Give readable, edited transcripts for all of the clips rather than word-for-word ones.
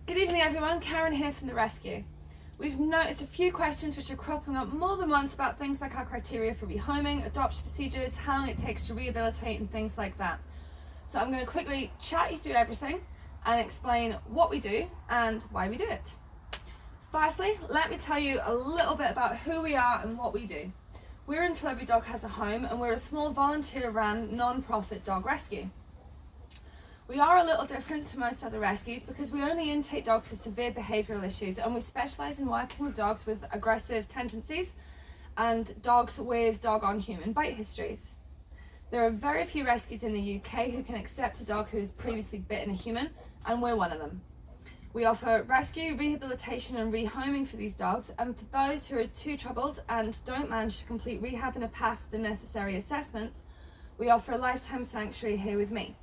Good evening everyone, Karen here from the rescue. We've noticed a few questions which are cropping up more than once about things like our criteria for rehoming, adoption procedures, how long it takes to rehabilitate and things like that. So I'm going to quickly chat you through everything and explain what we do and why we do it. Firstly, let me tell you a little bit about who we are and what we do. We're Until Every Dog Has a Home, and we're a small volunteer-run non-profit dog rescue. We are a little different to most other rescues because we only intake dogs with severe behavioural issues, and we specialise in working with dogs with aggressive tendencies and dogs with dog-on-human bite histories. There are very few rescues in the UK who can accept a dog who has previously bitten a human, and we're one of them. We offer rescue, rehabilitation and rehoming for these dogs, and for those who are too troubled and don't manage to complete rehab and pass the necessary assessments, we offer a lifetime sanctuary here with me.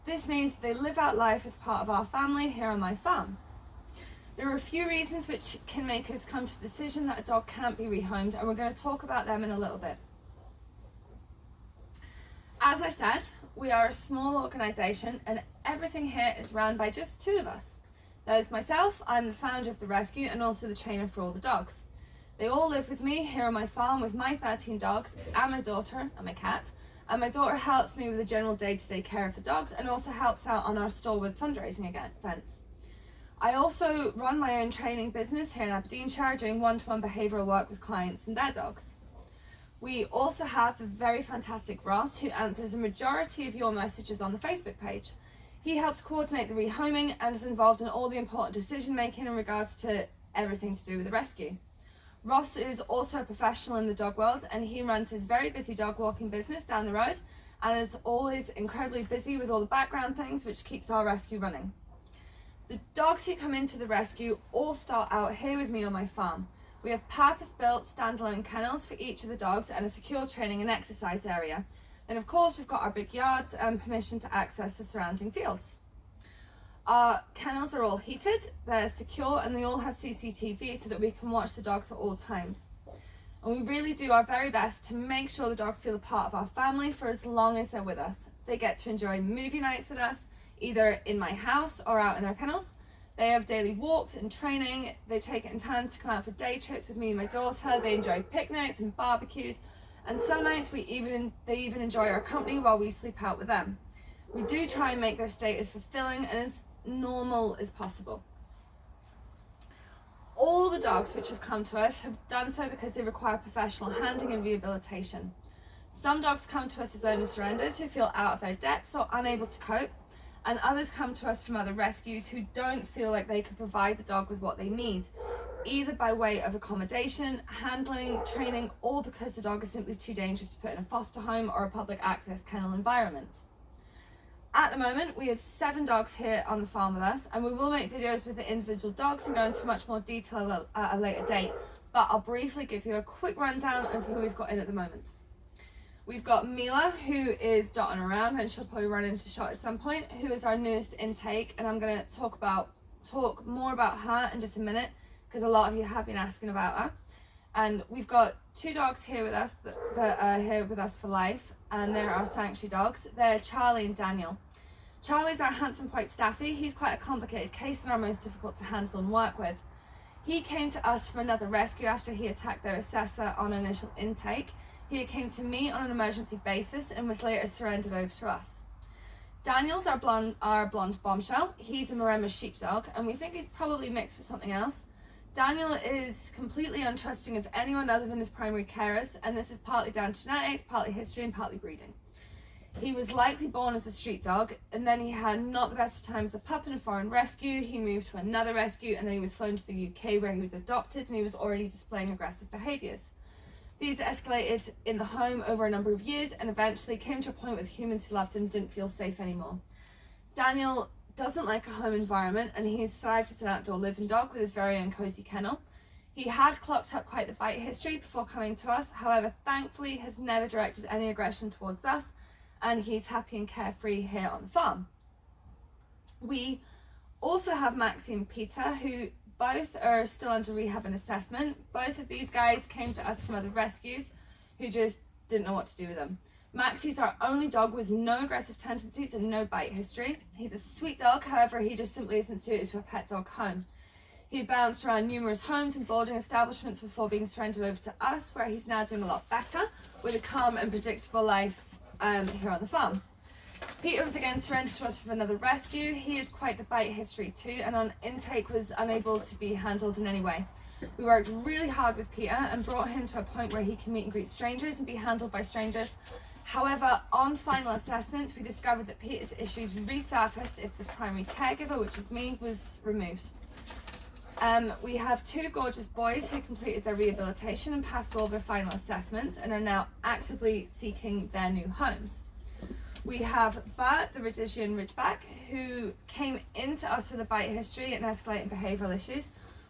This means they live out life as part of our family here on my farm. There are a few reasons which can make us come to the decision that a dog can't be rehomed, and we're going to talk about them in a little bit. As I said, we are a small organisation and everything here is run by just two of us. There's myself, I'm the founder of the rescue and also the trainer for all the dogs. They all live with me here on my farm with my 13 dogs and my daughter and my cat. And my daughter helps me with the general day-to-day care of the dogs and also helps out on our store with fundraising events. I also run my own training business here in Aberdeenshire, doing one-to-one behavioural work with clients and their dogs. We also have the very fantastic Ross, who answers the majority of your messages on the Facebook page. He helps coordinate the rehoming and is involved in all the important decision making in regards to everything to do with the rescue. Ross is also a professional in the dog world, and he runs his very busy dog walking business down the road and is always incredibly busy with all the background things which keeps our rescue running. The dogs who come into the rescue all start out here with me on my farm. We have purpose-built standalone kennels for each of the dogs and a secure training and exercise area. Then of course we've got our big yards and permission to access the surrounding fields. Our kennels are all heated, they're secure, and they all have CCTV so that we can watch the dogs at all times. And we really do our very best to make sure the dogs feel a part of our family for as long as they're with us. They get to enjoy movie nights with us, either in my house or out in their kennels. They have daily walks and training. They take it in turns to come out for day trips with me and my daughter. They enjoy picnics and barbecues, and some nights they even enjoy our company while we sleep out with them. We do try and make their stay as fulfilling and as normal as possible. All the dogs which have come to us have done so because they require professional handling and rehabilitation. Some dogs come to us as owner surrenders who feel out of their depths or unable to cope, and others come to us from other rescues who don't feel like they can provide the dog with what they need, either by way of accommodation, handling, training, or because the dog is simply too dangerous to put in a foster home or a public access kennel environment. At the moment, we have 7 dogs here on the farm with us, and we will make videos with the individual dogs and go into much more detail at a later date, but I'll briefly give you a quick rundown of who we've got in at the moment. We've got Mila, who is dotting around, and she'll probably run into shot at some point, who is our newest intake, and I'm going to talk more about her in just a minute because a lot of you have been asking about her. And we've got 2 dogs here with us that are here with us for life, and they're our sanctuary dogs. They're Charlie and Daniel. Charlie's our handsome white staffy. He's quite a complicated case and our most difficult to handle and work with. He came to us from another rescue after he attacked their assessor on initial intake. He came to me on an emergency basis and was later surrendered over to us. Daniel's our blonde bombshell. He's a Maremma sheepdog, and we think he's probably mixed with something else. Daniel is completely untrusting of anyone other than his primary carers, and this is partly down to genetics, partly history, and partly breeding. He was likely born as a street dog, and then he had not the best of times as a pup in a foreign rescue. He moved to another rescue, and then he was flown to the UK where he was adopted, and he was already displaying aggressive behaviours. These escalated in the home over a number of years and eventually came to a point where humans who loved him didn't feel safe anymore. Daniel doesn't like a home environment, and he's thrived as an outdoor living dog with his very own cosy kennel. He had clocked up quite the bite history before coming to us, however thankfully has never directed any aggression towards us, and he's happy and carefree here on the farm. We also have Maxie and Peter, who both are still under rehab and assessment. Both of these guys came to us from other rescues who just didn't know what to do with them. Maxie's our only dog with no aggressive tendencies and no bite history. He's a sweet dog, however he just simply isn't suited to a pet dog home. He had bounced around numerous homes and boarding establishments before being surrendered over to us, where he's now doing a lot better with a calm and predictable life here on the farm. Peter was again surrendered to us from another rescue. He had quite the bite history too, and on intake was unable to be handled in any way. We worked really hard with Peter and brought him to a point where he can meet and greet strangers and be handled by strangers. However, on final assessments, we discovered that Peter's issues resurfaced if the primary caregiver, which is me, was removed. We have two gorgeous boys who completed their rehabilitation and passed all their final assessments and are now actively seeking their new homes. We have Bert, the Rhodesian Ridgeback, who came into us with a bite history and escalating behavioural issues.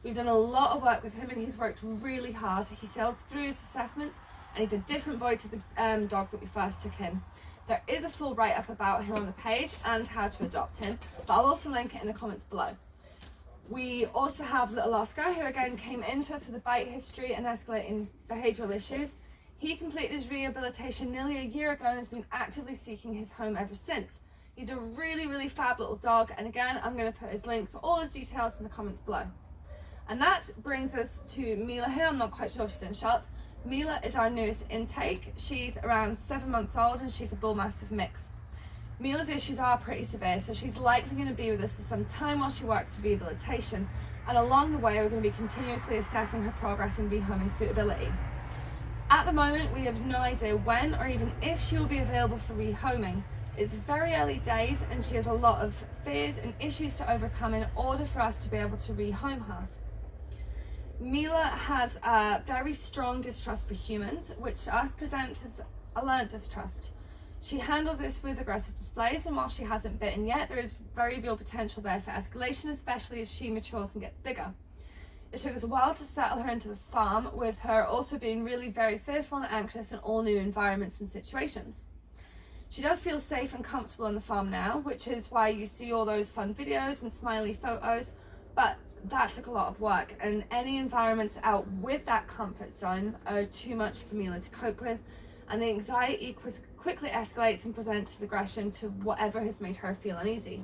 We've done a lot of work with him and he's worked really hard. He sailed through his assessments and he's a different boy to the dog that we first took in. There is a full write-up about him on the page and how to adopt him, but I'll also link it in the comments below. We also have little Oscar, who again came into us with a bite history and escalating behavioural issues. He completed his rehabilitation nearly a year ago and has been actively seeking his home ever since. He's a really fab little dog, and again I'm going to put his link to all his details in the comments below. And that brings us to Mila here. I'm not quite sure if she's in shot. Mila is our newest intake. She's around 7 months old and she's a bull mastiff mix. Mila's issues are pretty severe, so she's likely going to be with us for some time while she works through rehabilitation, and along the way we're going to be continuously assessing her progress in rehoming suitability. At the moment we have no idea when or even if she will be available for rehoming. It's very early days and she has a lot of fears and issues to overcome in order for us to be able to rehome her. Mila has a very strong distrust for humans, which to us presents as a learned distrust. She handles this with aggressive displays, and while she hasn't bitten yet, there is very real potential there for escalation, especially as she matures and gets bigger. It took us a while to settle her into the farm, with her also being really very fearful and anxious in all new environments and situations. She does feel safe and comfortable on the farm now, which is why you see all those fun videos and smiley photos, but that took a lot of work, and any environments out with that comfort zone are too much for Mila to cope with, and the anxiety quickly escalates and presents as aggression to whatever has made her feel uneasy.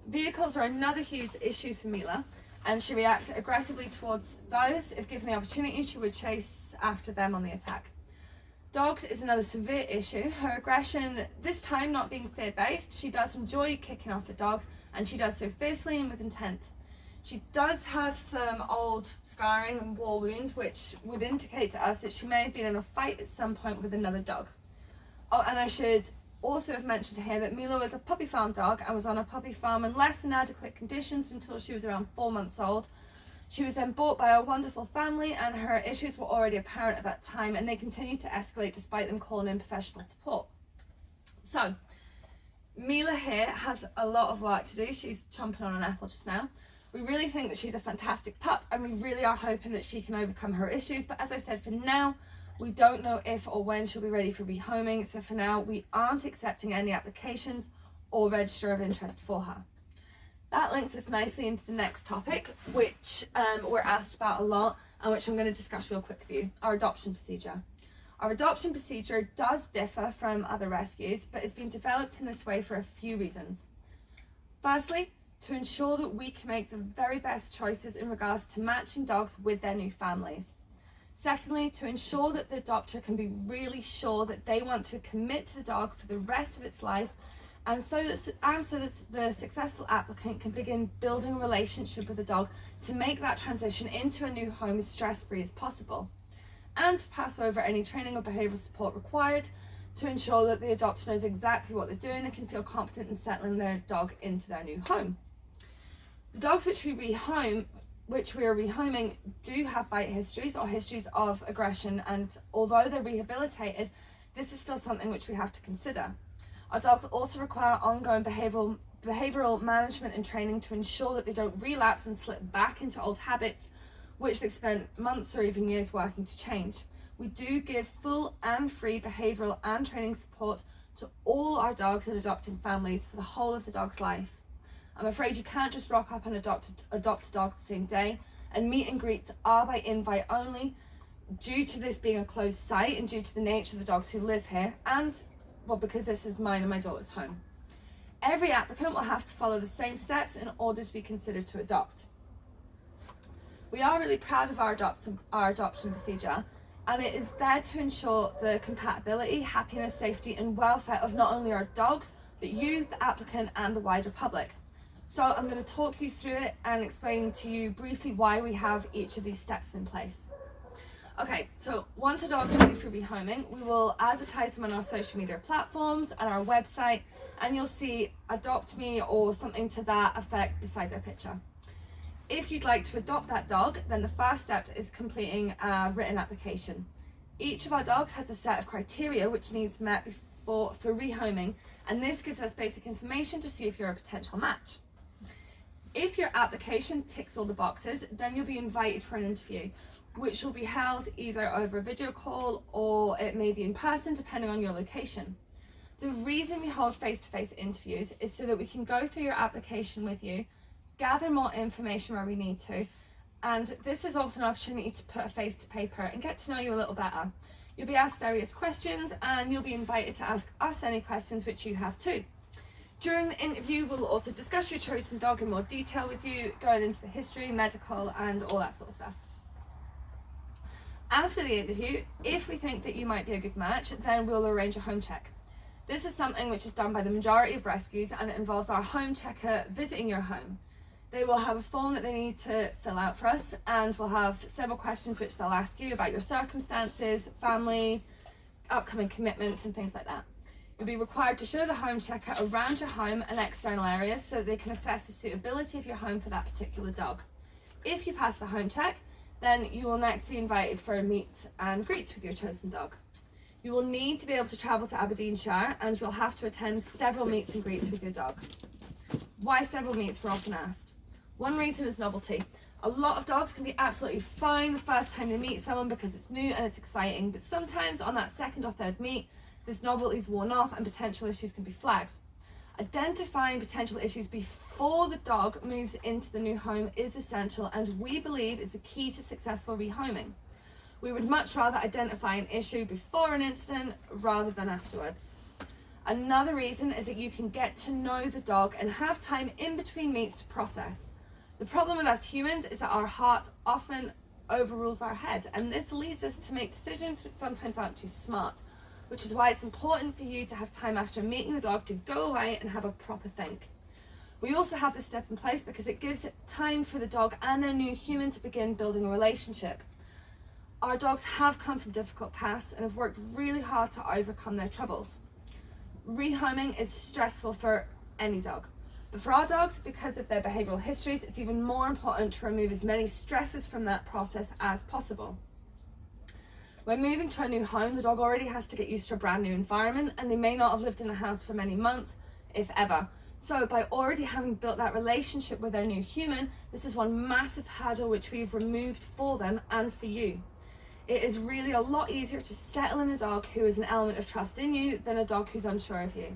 Vehicles are another huge issue for Mila, and she reacts aggressively towards those. If given the opportunity, she would chase after them on the attack. Dogs is another severe issue. Her aggression, this time not being fear-based, she does enjoy kicking off at dogs, and she does so fiercely and with intent. She does have some old scarring and war wounds, which would indicate to us that she may have been in a fight at some point with another dog. Oh, and I should also have mentioned here that Mila was a puppy farm dog and was on a puppy farm in less than adequate conditions until she was around 4 months old. She was then bought by a wonderful family, and her issues were already apparent at that time, and they continued to escalate despite them calling in professional support. So Mila here has a lot of work to do. She's chomping on an apple just now. We really think that she's a fantastic pup, and we really are hoping that she can overcome her issues, but as I said, for now we don't know if or when she'll be ready for rehoming, so for now we aren't accepting any applications or register of interest for her. That links us nicely into the next topic, which we're asked about a lot and which I'm going to discuss real quick with you: our adoption procedure. Our adoption procedure does differ from other rescues, but it's been developed in this way for a few reasons. Firstly, to ensure that we can make the very best choices in regards to matching dogs with their new families. Secondly, to ensure that the adopter can be really sure that they want to commit to the dog for the rest of its life, and so that the successful applicant can begin building a relationship with the dog to make that transition into a new home as stress-free as possible, and to pass over any training or behavioural support required to ensure that the adopter knows exactly what they're doing and can feel confident in settling their dog into their new home. The dogs which we are rehoming do have bite histories or histories of aggression, and although they're rehabilitated, this is still something which we have to consider. Our dogs also require ongoing behavioural management and training to ensure that they don't relapse and slip back into old habits which they've spent months or even years working to change. We do give full and free behavioural and training support to all our dogs and adopting families for the whole of the dog's life. I'm afraid you can't just rock up and adopt a dog the same day, and meet and greets are by invite only, due to this being a closed site and due to the nature of the dogs who live here, and well, because this is mine and my daughter's home. Every applicant will have to follow the same steps in order to be considered to adopt. We are really proud of our adoption procedure, and it is there to ensure the compatibility, happiness, safety and welfare of not only our dogs, but you, the applicant, and the wider public. So I'm going to talk you through it and explain to you briefly why we have each of these steps in place. Okay, so once a dog is ready for rehoming, we will advertise them on our social media platforms and our website, and you'll see Adopt Me or something to that effect beside their picture. If you'd like to adopt that dog, then the first step is completing a written application. Each of our dogs has a set of criteria which needs met for rehoming, and this gives us basic information to see if you're a potential match. If your application ticks all the boxes, then you'll be invited for an interview, which will be held either over a video call or it may be in person, depending on your location. The reason we hold face-to-face interviews is so that we can go through your application with you, gather more information where we need to, and this is also an opportunity to put a face to paper and get to know you a little better. You'll be asked various questions and you'll be invited to ask us any questions which you have too. During the interview, we'll also discuss your chosen dog in more detail with you, going into the history, medical and all that sort of stuff. After the interview, if we think that you might be a good match, then we'll arrange a home check. This is something which is done by the majority of rescues, and it involves our home checker visiting your home. They will have a form that they need to fill out for us, and we'll have several questions which they'll ask you about your circumstances, family, upcoming commitments and things like that. You'll be required to show the home checker around your home and external areas so that they can assess the suitability of your home for that particular dog. If you pass the home check, then you will next be invited for a meet and greets with your chosen dog. You will need to be able to travel to Aberdeenshire, and you'll have to attend several meets and greets with your dog. Why several meets, we're often asked. One reason is novelty. A lot of dogs can be absolutely fine the first time they meet someone because it's new and it's exciting, but sometimes on that second or third meet, this novelty is worn off and potential issues can be flagged. Identifying potential issues before the dog moves into the new home is essential, and we believe is the key to successful rehoming. We would much rather identify an issue before an incident rather than afterwards. Another reason is that you can get to know the dog and have time in between meets to process. The problem with us humans is that our heart often overrules our head, and this leads us to make decisions which sometimes aren't too smart, which is why it's important for you to have time after meeting the dog to go away and have a proper think. We also have this step in place because it gives time for the dog and their new human to begin building a relationship. Our dogs have come from difficult pasts and have worked really hard to overcome their troubles. Rehoming is stressful for any dog, but for our dogs, because of their behavioural histories, it's even more important to remove as many stresses from that process as possible. When moving to a new home, the dog already has to get used to a brand new environment, and they may not have lived in a house for many months, if ever. So by already having built that relationship with their new human, this is one massive hurdle which we've removed for them and for you. It is really a lot easier to settle in a dog who has an element of trust in you than a dog who's unsure of you.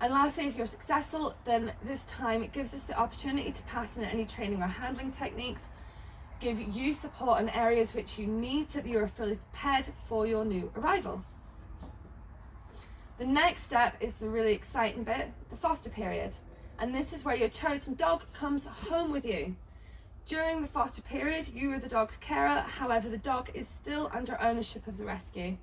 And lastly, if you're successful, then this time it gives us the opportunity to pass on any training or handling techniques, give you support in areas which you need so that you are fully prepared for your new arrival. The next step is the really exciting bit, the foster period. And this is where your chosen dog comes home with you. During the foster period, you are the dog's carer, however the dog is still under ownership of the rescue.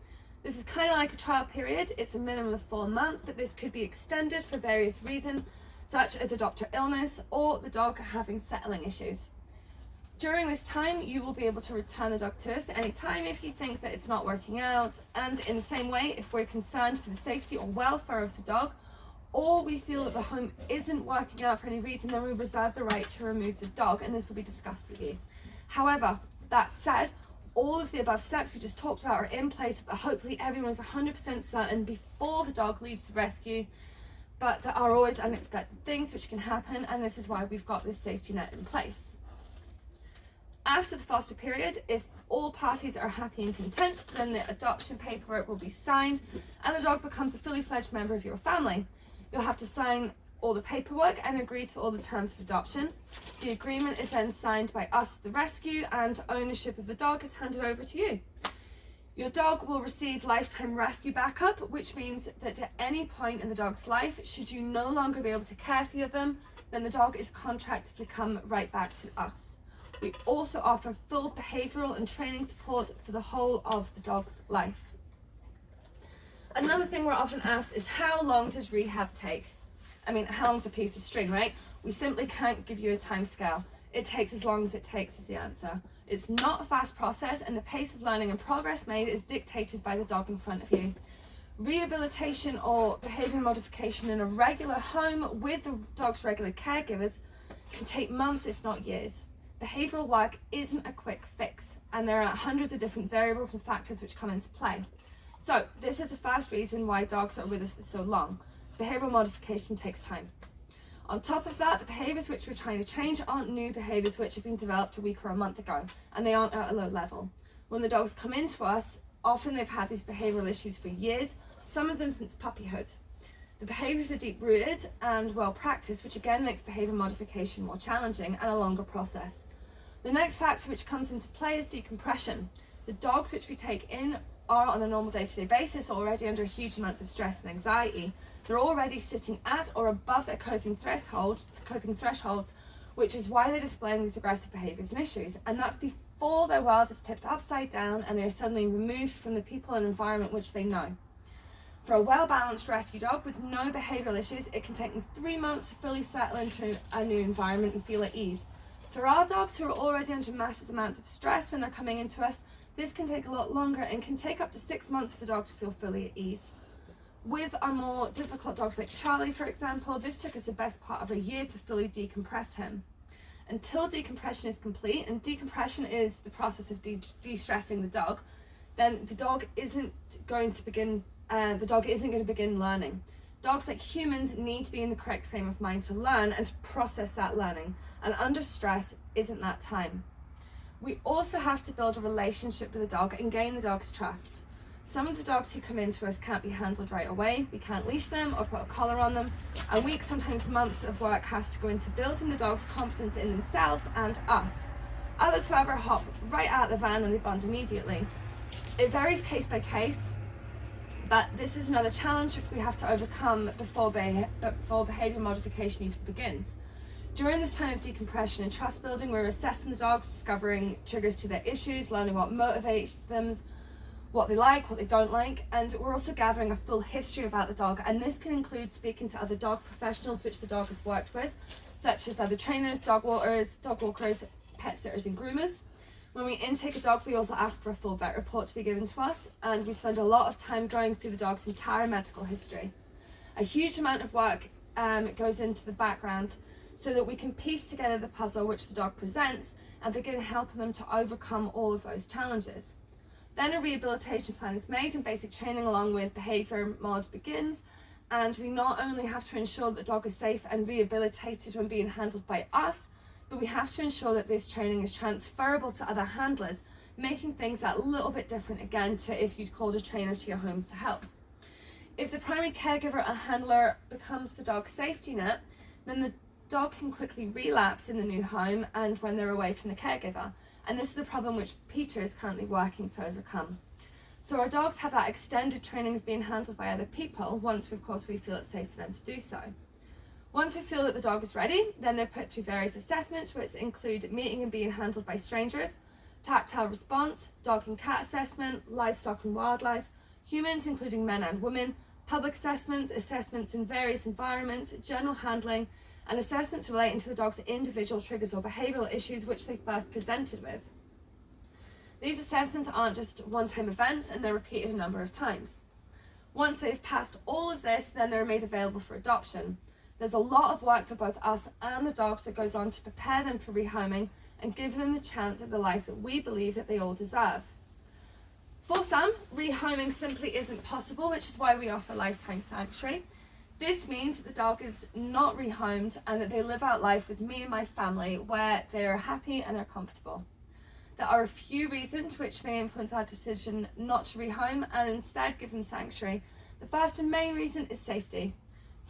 This is kind of like a trial period. It's a minimum of 4 months, but this could be extended for various reasons, such as a doctor illness or the dog having settling issues. During this time, you will be able to return the dog to us at any time if you think that it's not working out, and in the same way, if we're concerned for the safety or welfare of the dog, or we feel that the home isn't working out for any reason, then we reserve the right to remove the dog, and this will be discussed with you. However, that said, all of the above steps we just talked about are in place so that hopefully everyone is 100% certain before the dog leaves the rescue, but there are always unexpected things which can happen, and this is why we've got this safety net in place. After the foster period, if all parties are happy and content, then the adoption paperwork will be signed and the dog becomes a fully fledged member of your family. You'll have to sign all the paperwork and agree to all the terms of adoption. The agreement is then signed by us, the rescue, and ownership of the dog is handed over to you. Your dog will receive lifetime rescue backup, which means that at any point in the dog's life, should you no longer be able to care for them, then the dog is contracted to come right back to us. We also offer full behavioural and training support for the whole of the dog's life. Another thing we're often asked is, how long does rehab take? I mean, how long's a piece of string, right? We simply can't give you a time scale. It takes as long as it takes is the answer. It's not a fast process, and the pace of learning and progress made is dictated by the dog in front of you. Rehabilitation or behaviour modification in a regular home with the dog's regular caregivers can take months, if not years. Behavioural work isn't a quick fix, and there are hundreds of different variables and factors which come into play. So this is the first reason why dogs are with us for so long. Behavioural modification takes time. On top of that, the behaviours which we're trying to change aren't new behaviours which have been developed a week or a month ago, and they aren't at a low level. When the dogs come into us, often they've had these behavioural issues for years, some of them since puppyhood. The behaviours are deep-rooted and well-practiced, which again makes behaviour modification more challenging and a longer process. The next factor which comes into play is decompression. The dogs which we take in are on a normal day-to-day basis already under huge amounts of stress and anxiety. They're already sitting at or above their coping thresholds, which is why they're displaying these aggressive behaviours and issues. And that's before their world is tipped upside down and they're suddenly removed from the people and environment which they know. For a well-balanced rescue dog with no behavioural issues, it can take them 3 months to fully settle into a new environment and feel at ease. For our dogs who are already under massive amounts of stress when they're coming into us, this can take a lot longer and can take up to 6 months for the dog to feel fully at ease. With our more difficult dogs like Charlie, for example, this took us the best part of a year to fully decompress him. Until decompression is complete, and decompression is the process of de-stressing the dog, then the dog isn't going to begin learning. Dogs, like humans, need to be in the correct frame of mind to learn and to process that learning, and under stress isn't that time. We also have to build a relationship with the dog and gain the dog's trust. Some of the dogs who come into us can't be handled right away. We can't leash them or put a collar on them, and weeks, sometimes months of work has to go into building the dog's confidence in themselves and us. Others, however, hop right out of the van and they bond immediately. It varies case by case, but this is another challenge we have to overcome before behaviour modification even begins. During this time of decompression and trust building, we're assessing the dogs, discovering triggers to their issues, learning what motivates them, what they like, what they don't like, and we're also gathering a full history about the dog, and this can include speaking to other dog professionals which the dog has worked with, such as other trainers, dog walkers, pet sitters and groomers. When we intake a dog, we also ask for a full vet report to be given to us, and we spend a lot of time going through the dog's entire medical history. A huge amount of work goes into the background so that we can piece together the puzzle which the dog presents and begin helping them to overcome all of those challenges. Then a rehabilitation plan is made and basic training along with behaviour mod begins, and we not only have to ensure that the dog is safe and rehabilitated when being handled by us, but we have to ensure that this training is transferable to other handlers, making things that little bit different again to if you'd called a trainer to your home to help. If the primary caregiver or handler becomes the dog's safety net, then the dog can quickly relapse in the new home and when they're away from the caregiver. And this is a problem which Peter is currently working to overcome. So our dogs have that extended training of being handled by other people once, of course, we feel it's safe for them to do so. Once we feel that the dog is ready, then they're put through various assessments which include meeting and being handled by strangers, tactile response, dog and cat assessment, livestock and wildlife, humans including men and women, public assessments, assessments in various environments, general handling, and assessments relating to the dog's individual triggers or behavioural issues which they first presented with. These assessments aren't just one-time events and they're repeated a number of times. Once they've passed all of this, then they're made available for adoption. There's a lot of work for both us and the dogs that goes on to prepare them for rehoming and give them the chance of the life that we believe that they all deserve. For some, rehoming simply isn't possible, which is why we offer lifetime sanctuary. This means that the dog is not rehomed and that they live out life with me and my family where they are happy and they're comfortable. There are a few reasons which may influence our decision not to rehome and instead give them sanctuary. The first and main reason is safety.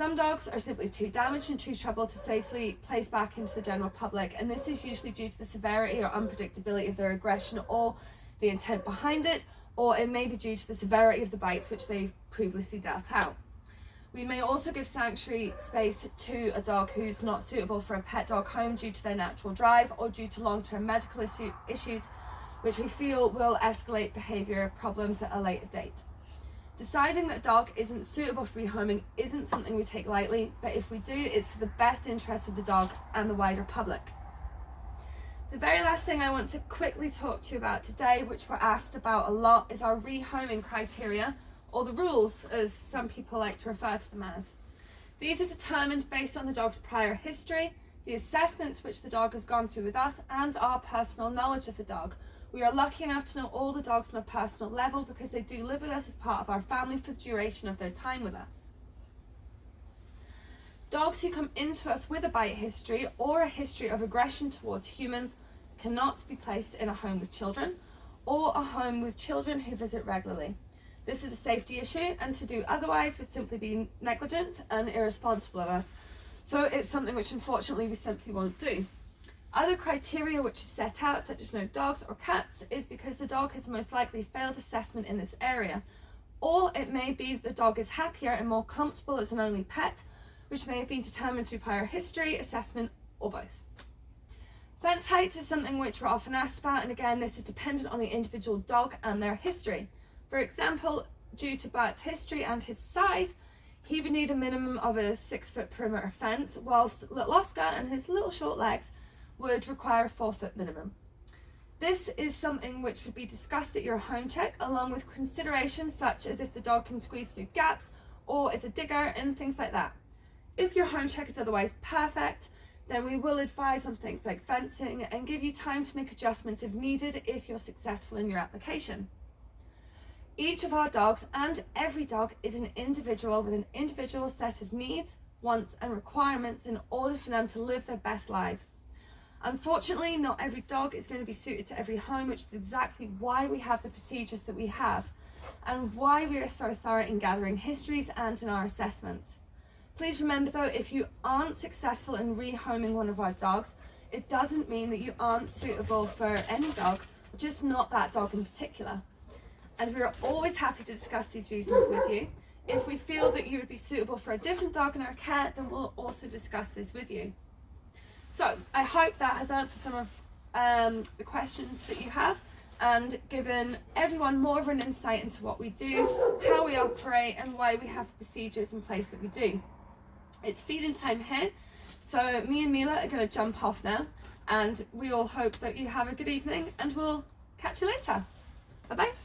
Some dogs are simply too damaged and too troubled to safely place back into the general public, and this is usually due to the severity or unpredictability of their aggression or the intent behind it, or it may be due to the severity of the bites which they've previously dealt out. We may also give sanctuary space to a dog who's not suitable for a pet dog home due to their natural drive or due to long-term medical issues which we feel will escalate behaviour problems at a later date. Deciding that a dog isn't suitable for rehoming isn't something we take lightly, but if we do, it's for the best interest of the dog and the wider public. The very last thing I want to quickly talk to you about today, which we're asked about a lot, is our rehoming criteria, or the rules as some people like to refer to them as. These are determined based on the dog's prior history, the assessments which the dog has gone through with us, and our personal knowledge of the dog. We are lucky enough to know all the dogs on a personal level because they do live with us as part of our family for the duration of their time with us. Dogs who come into us with a bite history or a history of aggression towards humans cannot be placed in a home with children or a home with children who visit regularly. This is a safety issue, and to do otherwise would simply be negligent and irresponsible of us. So it's something which unfortunately we simply won't do. Other criteria which is set out, such as no dogs or cats, is because the dog has most likely failed assessment in this area. Or it may be the dog is happier and more comfortable as an only pet, which may have been determined through prior history, assessment, or both. Fence heights is something which we're often asked about, and again, this is dependent on the individual dog and their history. For example, due to Bart's history and his size, he would need a minimum of a 6-foot perimeter fence, whilst little Oscar and his little short legs would require a 4-foot minimum. This is something which would be discussed at your home check, along with considerations such as if the dog can squeeze through gaps or is a digger and things like that. If your home check is otherwise perfect, then we will advise on things like fencing and give you time to make adjustments if needed if you're successful in your application. Each of our dogs, and every dog, is an individual with an individual set of needs, wants and requirements in order for them to live their best lives. Unfortunately, not every dog is going to be suited to every home, which is exactly why we have the procedures that we have and why we are so thorough in gathering histories and in our assessments. Please remember though, if you aren't successful in rehoming one of our dogs, it doesn't mean that you aren't suitable for any dog, just not that dog in particular. And we are always happy to discuss these reasons with you. If we feel that you would be suitable for a different dog in our care, then we'll also discuss this with you. So I hope that has answered some of the questions that you have and given everyone more of an insight into what we do, how we operate, and why we have the procedures in place that we do. It's feeding time here, so me and Mila are going to jump off now, and we all hope that you have a good evening, and we'll catch you later. Bye bye.